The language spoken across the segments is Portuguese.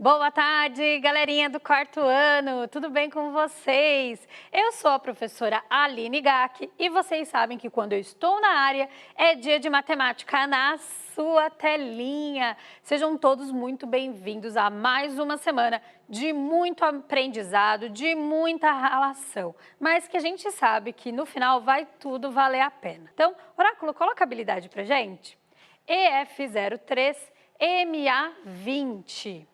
Boa tarde, galerinha do quarto ano, tudo bem com vocês? Eu sou a professora Aline Gack e vocês sabem que quando eu estou na área é dia de matemática na sua telinha. Sejam todos muito bem-vindos a mais uma semana de muito aprendizado, de muita relação, mas que a gente sabe que no final vai tudo valer a pena. Então, Oráculo, coloca a habilidade pra gente. EF03 MA20.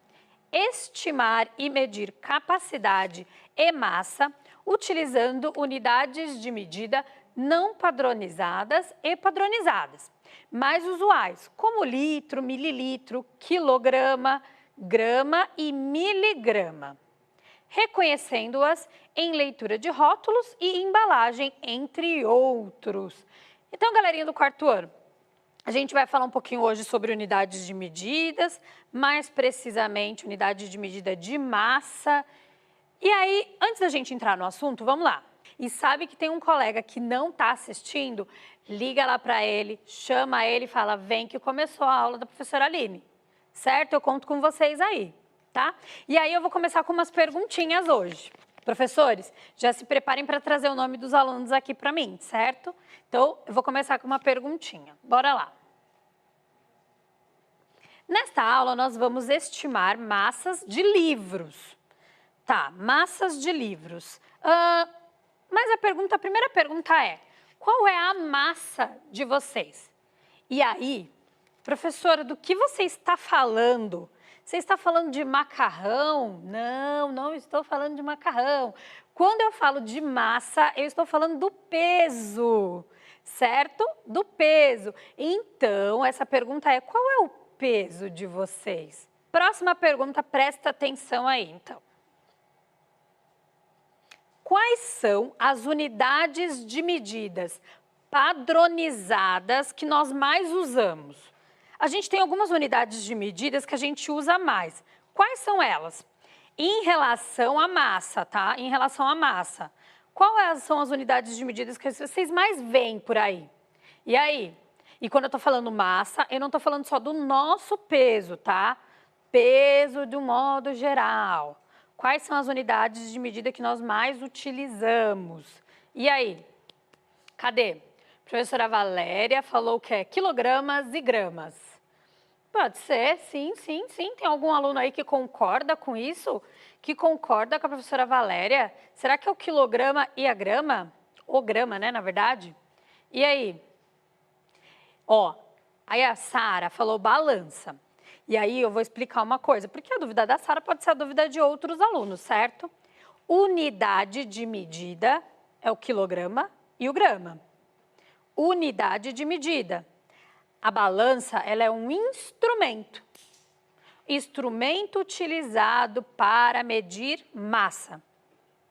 Estimar e medir capacidade e massa utilizando unidades de medida não padronizadas e padronizadas, mais usuais, como litro, mililitro, quilograma, grama e miligrama, reconhecendo-as em leitura de rótulos e embalagem, entre outros. Então, galerinha do quarto ano, a gente vai falar um pouquinho hoje sobre unidades de medidas, mais precisamente unidade de medida de massa. E aí, antes da gente entrar no assunto, vamos lá. E sabe que tem um colega que não está assistindo? Liga lá para ele, chama ele e fala, vem que começou a aula da professora Aline, certo? Eu conto com vocês aí, tá? E aí eu vou começar com umas perguntinhas hoje. Professores, já se preparem para trazer o nome dos alunos aqui para mim, certo? Então, eu vou começar com uma perguntinha. Bora lá. Nesta aula, nós vamos estimar massas de livros. Tá, massas de livros. Mas a primeira pergunta é, qual é a massa de vocês? E aí, professora, do que você está falando? Você está falando de macarrão? Não, não estou falando de macarrão. Quando eu falo de massa, eu estou falando do peso, certo? Do peso. Então, essa pergunta é, qual é o peso de vocês? Próxima pergunta, presta atenção aí, então. Quais são as unidades de medidas padronizadas que nós mais usamos? A gente tem algumas unidades de medidas que a gente usa mais. Quais são elas? Em relação à massa, tá? Em relação à massa. Quais são as unidades de medidas que vocês mais veem por aí? E aí? E quando eu tô falando massa, eu não tô falando só do nosso peso, tá? Peso de um modo geral. Quais são as unidades de medida que nós mais utilizamos? E aí? Cadê? A professora Valéria falou que é quilogramas e gramas. Pode ser, sim, sim, sim. Tem algum aluno aí que concorda com isso? Que concorda com a professora Valéria? Será que é o quilograma e a grama? Ou grama, né, na verdade? E aí? Ó, aí a Sara falou balança. E aí eu vou explicar uma coisa, porque a dúvida da Sara pode ser a dúvida de outros alunos, certo? Unidade de medida é o quilograma e o grama. Unidade de medida. A balança, ela é um instrumento. Instrumento utilizado para medir massa.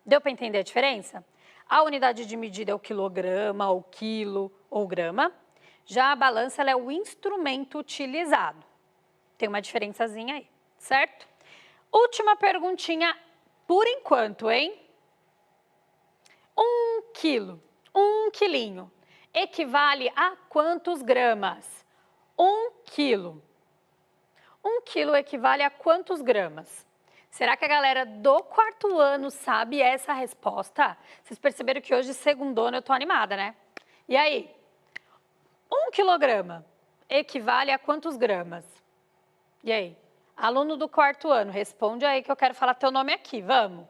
Deu para entender a diferença? A unidade de medida é o quilograma, ou quilo, ou grama. Já a balança, ela é o instrumento utilizado. Tem uma diferençazinha aí, certo? Última perguntinha por enquanto, hein? 1 quilo, 1 quilinho, equivale a quantos gramas? 1 quilo. 1 quilo equivale a quantos gramas? Será que a galera do quarto ano sabe essa resposta? Vocês perceberam que hoje, segundona, eu tô animada, né? E aí? 1 quilograma equivale a quantos gramas? E aí? Aluno do quarto ano, responde aí que eu quero falar teu nome aqui, vamos.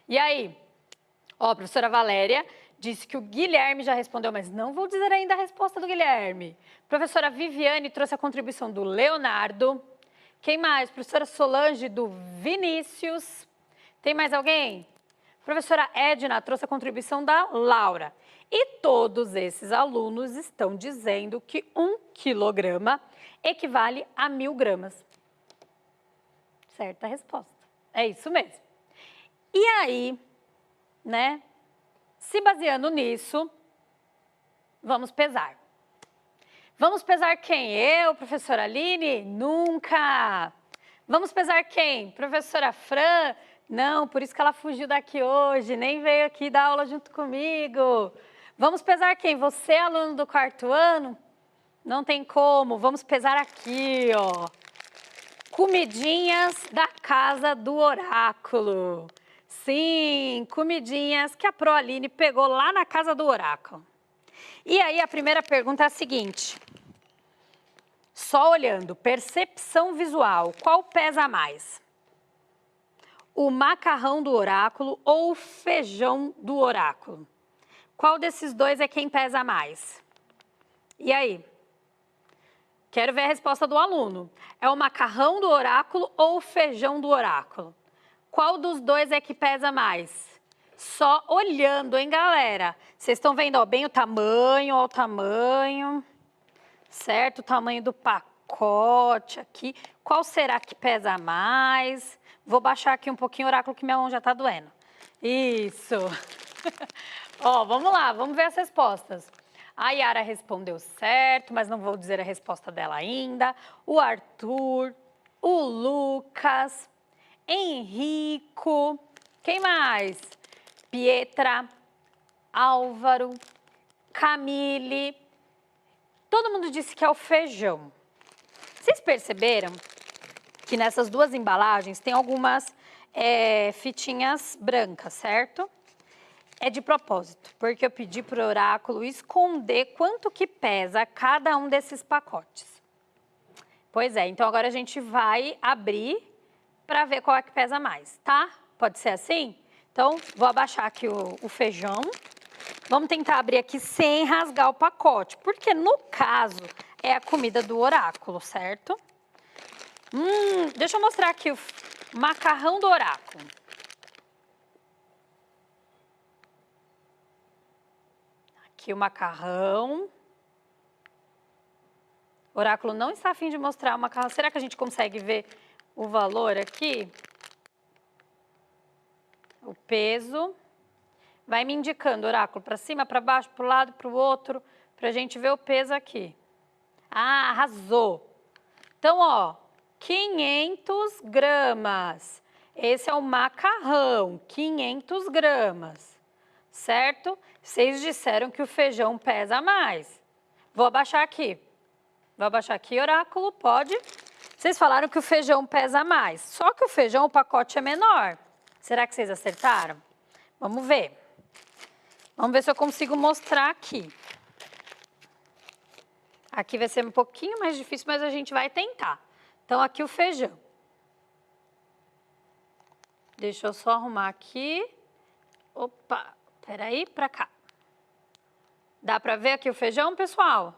E aí? Ó, a professora Valéria disse que o Guilherme já respondeu, mas não vou dizer ainda a resposta do Guilherme. Professora Viviane trouxe a contribuição do Leonardo. Quem mais? Professora Solange do Vinícius. Tem mais alguém? Professora Edna trouxe a contribuição da Laura. E todos esses alunos estão dizendo que 1 quilograma equivale a 1000 gramas. Certa resposta. É isso mesmo. E aí, né, se baseando nisso, vamos pesar. Vamos pesar quem? Eu, professora Aline? Nunca! Vamos pesar quem? Professora Fran? Não, por isso que ela fugiu daqui hoje, nem veio aqui dar aula junto comigo. Vamos pesar quem? Você, aluno do quarto ano? Não tem como, vamos pesar aqui, ó. Comidinhas da casa do oráculo. Sim, comidinhas que a Proaline pegou lá na casa do oráculo. E aí a primeira pergunta é a seguinte. Só olhando, percepção visual, qual pesa mais? O macarrão do oráculo ou o feijão do oráculo? Qual desses dois é quem pesa mais? E aí? Quero ver a resposta do aluno. É o macarrão do oráculo ou o feijão do oráculo? Qual dos dois é que pesa mais? Só olhando, hein, galera? Vocês estão vendo, ó, bem o tamanho, certo? O tamanho do pacote aqui. Qual será que pesa mais? Vou baixar aqui um pouquinho o oráculo que minha mão já tá doendo. Isso. Ó, vamos lá, vamos ver as respostas. A Yara respondeu certo, mas não vou dizer a resposta dela ainda. O Arthur, o Lucas, Henrico, quem mais? Pietra, Álvaro, Camille. Todo mundo disse que é o feijão. Vocês perceberam que nessas duas embalagens tem algumas fitinhas brancas, certo? É de propósito, porque eu pedi para o oráculo esconder quanto que pesa cada um desses pacotes. Pois é, então agora a gente vai abrir para ver qual é que pesa mais, tá? Pode ser assim? Então, vou abaixar aqui o feijão. Vamos tentar abrir aqui sem rasgar o pacote, porque no caso é a comida do oráculo, certo? Deixa eu mostrar aqui o macarrão do oráculo. Aqui o macarrão. O oráculo não está a fim de mostrar o macarrão. Será que a gente consegue ver o valor aqui? O peso. Vai me indicando, oráculo, para cima, para baixo, para o lado, para o outro, para a gente ver o peso aqui. Ah, arrasou. Então, ó, 500 gramas. Esse é o macarrão, 500 gramas. Certo? Vocês disseram que o feijão pesa mais. Vou abaixar aqui. Vou abaixar aqui, oráculo, pode? Vocês falaram que o feijão pesa mais. Só que o feijão, o pacote é menor. Será que vocês acertaram? Vamos ver. Vamos ver se eu consigo mostrar aqui. Aqui vai ser um pouquinho mais difícil, mas a gente vai tentar. Então, aqui o feijão. Deixa eu só arrumar aqui. Opa! Peraí, pra cá. Dá pra ver aqui o feijão, pessoal?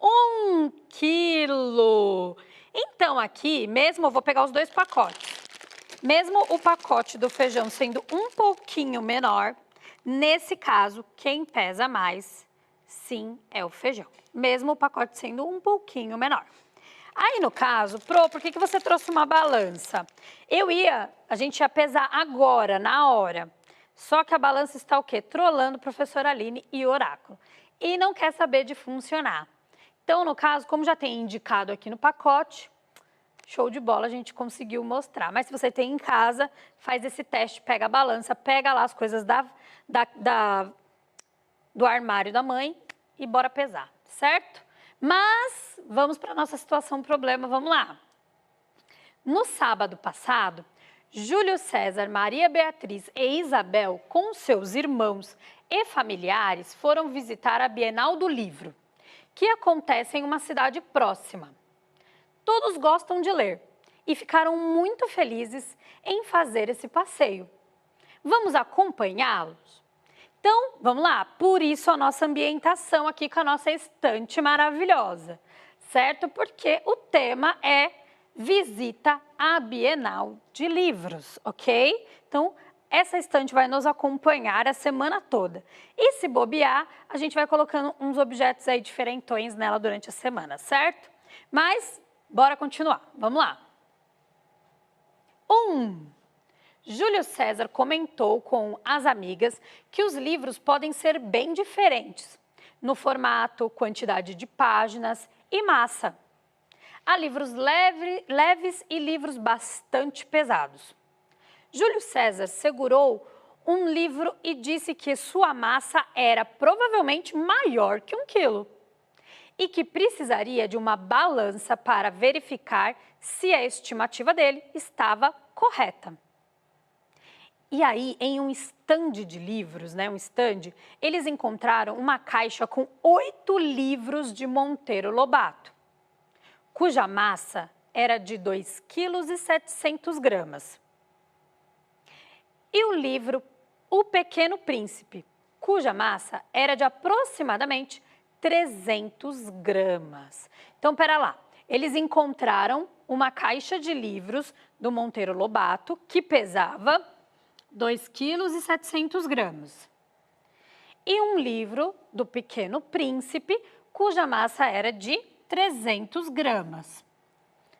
1 quilo. Então, aqui, mesmo, eu vou pegar os dois pacotes. Mesmo o pacote do feijão sendo um pouquinho menor, nesse caso, quem pesa mais, sim, é o feijão. Mesmo o pacote sendo um pouquinho menor. Aí, no caso, Pro, por que você trouxe uma balança? A gente ia pesar agora, na hora. Só que a balança está o quê? Trolando a professora Aline e o oráculo. E não quer saber de funcionar. Então, no caso, como já tem indicado aqui no pacote, show de bola, a gente conseguiu mostrar. Mas se você tem em casa, faz esse teste, pega a balança, pega lá as coisas do armário da mãe e bora pesar, certo? Mas vamos para a nossa situação problema, vamos lá. No sábado passado, Júlio César, Maria Beatriz e Isabel, com seus irmãos e familiares, foram visitar a Bienal do Livro, que acontece em uma cidade próxima. Todos gostam de ler e ficaram muito felizes em fazer esse passeio. Vamos acompanhá-los? Então, vamos lá. Por isso a nossa ambientação aqui com a nossa estante maravilhosa, certo? Porque o tema é visita à Bienal de Livros, ok? Então, essa estante vai nos acompanhar a semana toda. E se bobear, a gente vai colocando uns objetos aí diferentões nela durante a semana, certo? Mas, bora continuar. Vamos lá. 1. Júlio César comentou com as amigas que os livros podem ser bem diferentes no formato, quantidade de páginas e massa. Há livros leves e livros bastante pesados. Júlio César segurou um livro e disse que sua massa era provavelmente maior que 1 quilo. e que precisaria de uma balança para verificar se a estimativa dele estava correta. E aí, em um estande de livros, né, eles encontraram uma caixa com 8 livros de Monteiro Lobato, cuja massa era de 2,7 kg. E o livro O Pequeno Príncipe, cuja massa era de aproximadamente 300 gramas. Então, pera lá, eles encontraram uma caixa de livros do Monteiro Lobato que pesava 2,7 kg. E um livro do Pequeno Príncipe, cuja massa era de 300 gramas.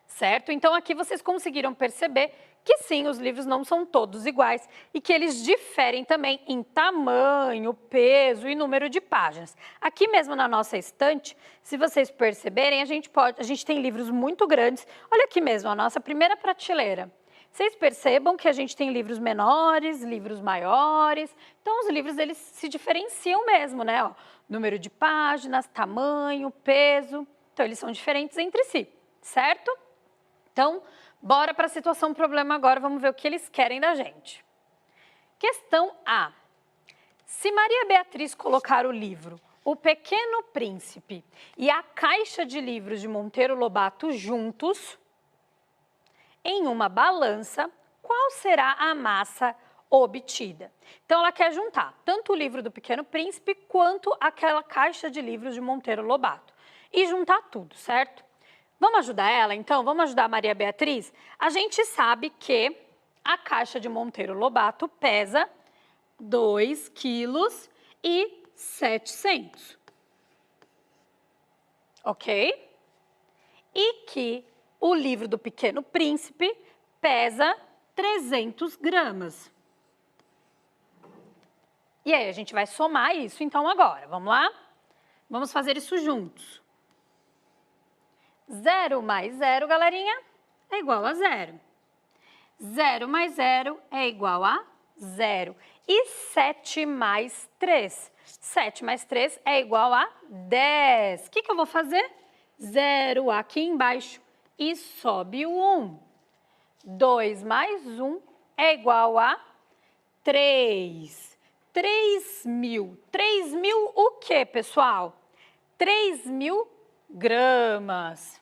Certo? Então, aqui vocês conseguiram perceber que sim, os livros não são todos iguais e que eles diferem também em tamanho, peso e número de páginas. Aqui mesmo na nossa estante, se vocês perceberem, a gente tem livros muito grandes. Olha aqui mesmo, a nossa primeira prateleira. Vocês percebam que a gente tem livros menores, livros maiores. Então, os livros eles se diferenciam mesmo, né? Ó, número de páginas, tamanho, peso. Então, eles são diferentes entre si, certo? Então, bora para a situação problema agora, vamos ver o que eles querem da gente. Questão A. Se Maria Beatriz colocar o livro O Pequeno Príncipe e a caixa de livros de Monteiro Lobato juntos em uma balança, qual será a massa obtida? Então, ela quer juntar tanto o livro do Pequeno Príncipe quanto aquela caixa de livros de Monteiro Lobato e juntar tudo, certo? Vamos ajudar ela, então? Vamos ajudar a Maria Beatriz? A gente sabe que a caixa de Monteiro Lobato pesa 2,7 kg. Ok? E que o livro do Pequeno Príncipe pesa 300 gramas. E aí, a gente vai somar isso, então, agora. Vamos lá? Vamos fazer isso juntos. 0 mais 0, galerinha, é igual a 0. 0 mais 0 é igual a 0. E 7 mais 3? 7 mais 3 é igual a 10. O que eu vou fazer? 0 aqui embaixo e sobe o 1. 2 mais 1 é igual a 3. 3.000. 3.000 o quê, pessoal? 3.000 gramas.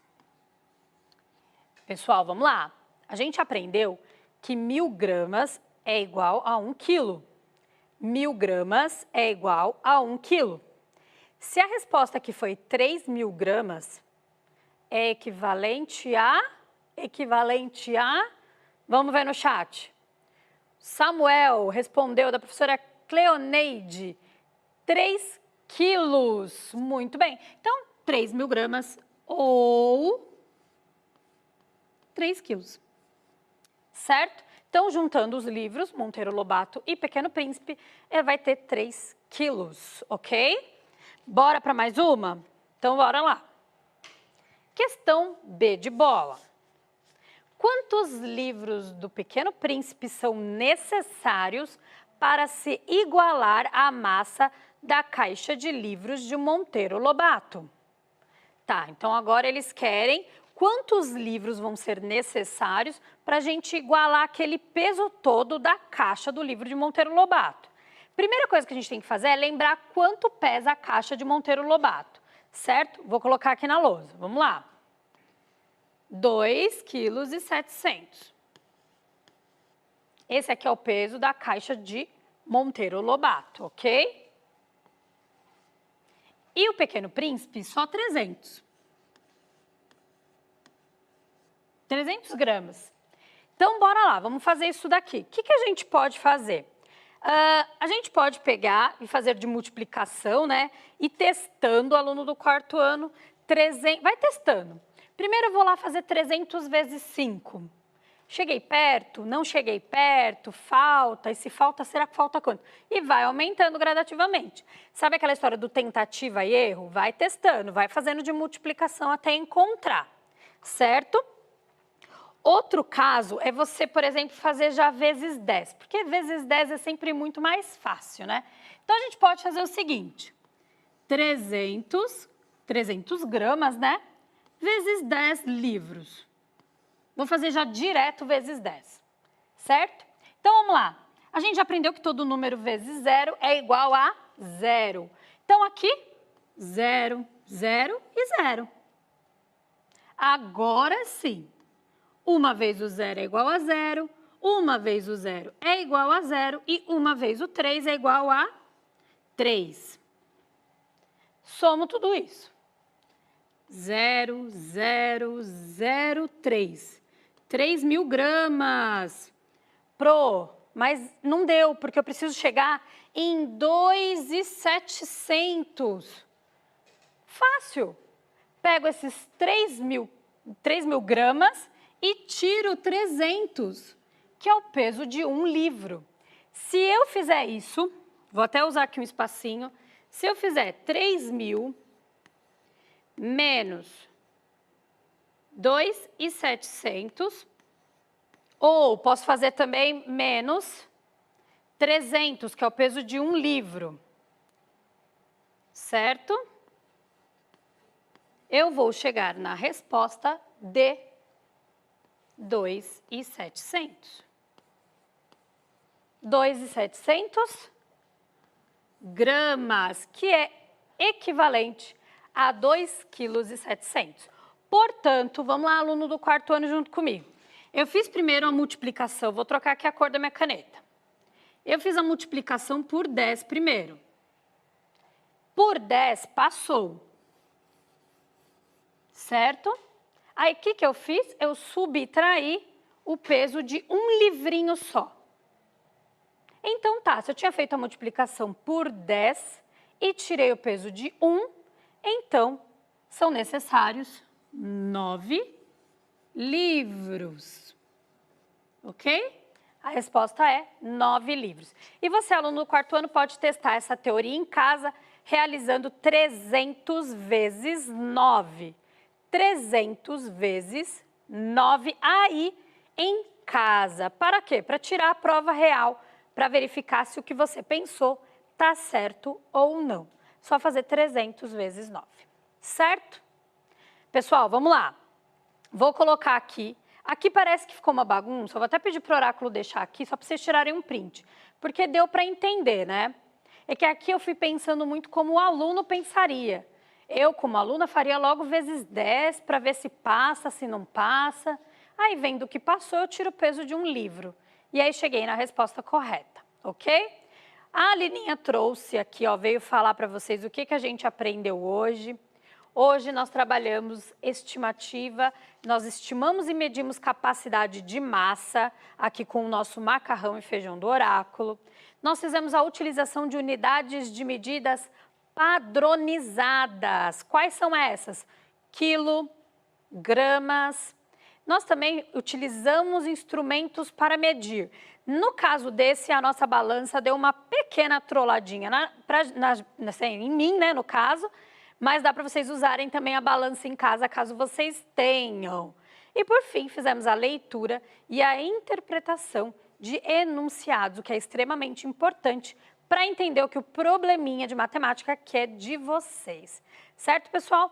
Pessoal, vamos lá. A gente aprendeu que 1.000 gramas é igual a 1 quilo. 1.000 gramas é igual a 1 quilo. Se a resposta aqui foi 3.000 gramas, é equivalente a... Vamos ver no chat. Samuel respondeu da professora Cleoneide, 3 quilos. Muito bem. Então, 3.000 gramas ou 3 quilos. Certo? Então, juntando os livros, Monteiro Lobato e Pequeno Príncipe, vai ter 3 quilos, ok? Bora para mais uma? Então, bora lá. Questão B de bola. Quantos livros do Pequeno Príncipe são necessários para se igualar à massa da caixa de livros de Monteiro Lobato? Tá, então agora eles querem quantos livros vão ser necessários para a gente igualar aquele peso todo da caixa do livro de Monteiro Lobato. Primeira coisa que a gente tem que fazer é lembrar quanto pesa a caixa de Monteiro Lobato, certo? Vou colocar aqui na lousa, vamos lá. 2,7 kg. Esse aqui é o peso da caixa de Monteiro Lobato, ok? E o Pequeno Príncipe, só 300. 300 gramas. Então, bora lá, vamos fazer isso daqui. O que a gente pode fazer? A gente pode pegar e fazer de multiplicação, né? E testando, o aluno do 4º ano, vai testando. Primeiro eu vou lá fazer 300 vezes 5. Cheguei perto? Não cheguei perto? Falta? E se falta, será que falta quanto? E vai aumentando gradativamente. Sabe aquela história do tentativa e erro? Vai testando, vai fazendo de multiplicação até encontrar, certo? Outro caso é você, por exemplo, fazer já vezes 10, porque vezes 10 é sempre muito mais fácil, né? Então, a gente pode fazer o seguinte, 300 300 gramas, né? Vezes 10 livros. Vou fazer já direto vezes 10, certo? Então, vamos lá. A gente já aprendeu que todo número vezes zero é igual a zero. Então, aqui, 0, 0 e 0. Agora sim, uma vez o 0 é igual a 0, uma vez o 0 é igual a 0 e uma vez o 3 é igual a 3. Somo tudo isso. 0, 0, 0, 3. 3.000 gramas. Mas não deu, porque eu preciso chegar em 2.700. Fácil. Pego esses 3.000 gramas e tiro 300, que é o peso de um livro. Se eu fizer isso, vou até usar aqui um espacinho, se eu fizer 3.000 menos 2.700, ou posso fazer também menos 300, que é o peso de um livro, certo? Eu vou chegar na resposta de 2.700. 2.700 gramas, que é equivalente a 2,7 kg. Portanto, vamos lá, aluno do quarto ano junto comigo. Eu fiz primeiro a multiplicação, vou trocar aqui a cor da minha caneta. Eu fiz a multiplicação por 10 primeiro. Por 10 passou. Certo? Aí, o que eu fiz? Eu subtraí o peso de um livrinho só. Então, tá, se eu tinha feito a multiplicação por 10 e tirei o peso de 1, então, são necessários 9 livros. Ok? A resposta é 9 livros. E você, aluno do quarto ano, pode testar essa teoria em casa, realizando 300 vezes 9. 300 vezes 9 aí em casa. Para quê? Para tirar a prova real, para verificar se o que você pensou está certo ou não. Só fazer 300 vezes 9, certo? Pessoal, vamos lá. Vou colocar aqui. Aqui parece que ficou uma bagunça, eu vou até pedir para o oráculo deixar aqui, só para vocês tirarem um print, porque deu para entender, né? É que aqui eu fui pensando muito como o aluno pensaria. Eu, como aluna, faria logo vezes 10 para ver se passa, se não passa. Aí, vendo o que passou, eu tiro o peso de um livro. E aí, cheguei na resposta correta, ok? A Lininha trouxe aqui, ó, veio falar para vocês o que a gente aprendeu hoje. Hoje nós trabalhamos estimativa, nós estimamos e medimos capacidade de massa, aqui com o nosso macarrão e feijão do oráculo. Nós fizemos a utilização de unidades de medidas padronizadas. Quais são essas? Quilo, gramas. Nós também utilizamos instrumentos para medir. No caso desse, a nossa balança deu uma pequena trolladinha em mim, né, no caso, mas dá para vocês usarem também a balança em casa, caso vocês tenham. E, por fim, fizemos a leitura e a interpretação de enunciados, o que é extremamente importante para entender o que o probleminha de matemática quer de vocês. Certo, pessoal?